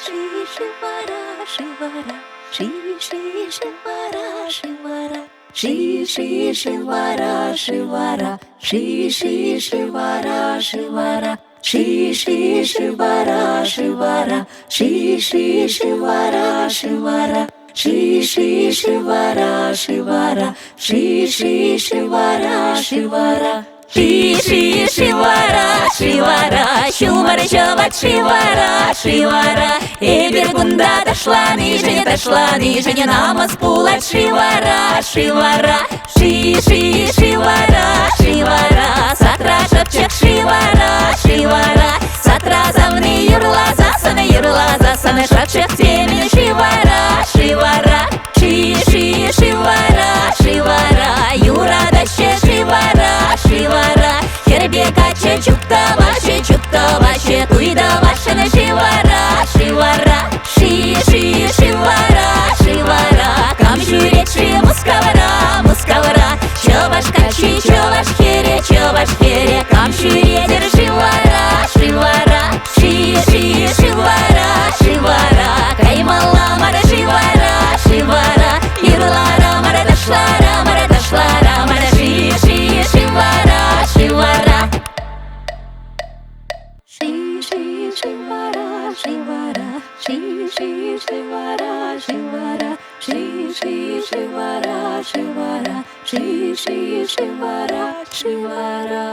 Shri Shivara Shivara Shri Shri Shivara Shivara Shri Shri Shivara Shivara Shri Shri Shivara Shivara Shri Shri Shivara Shivara Shri Shri Shivara Shivara Shri Shri Shivara Shivara Shri Shri Shivara Shivara Shri Shri Shivara Shivara Шивара, Шиват, Шивара, Шивара. Эбергунда дошла ниже, не дошла ниже, не на Москву, Шивара, Шивара. Ши, Ши, Шивара, Шивара. Сатра шепчек Шивара, Шивара. Сатра завны юрла, засаны, шепчек темени Шивара, Шивара. Ши, Ши, Шивара, Шивара. Юра даще Шивара, Шивара. Хербекаче чукта ваше, туйда ваше на Шивара, Шивара. Ши, Ши, Шивара, Шивара. Камжурек ши мускавара, мускавара. Чо ваш качи, чо ваш хере, камжуре дер Шивара, Шивара. Ши, Ши, Шивара, Шивара. Каймала мара Шивара, Шивара. Юрлара мара дашлара, мара Ши, Ши, Шивара, Шивара. Shri Shri Shivara Shivara Shri Shri Shivara Shivara Shri Shri Shivara Shivara Shri Shri Shivara Shivara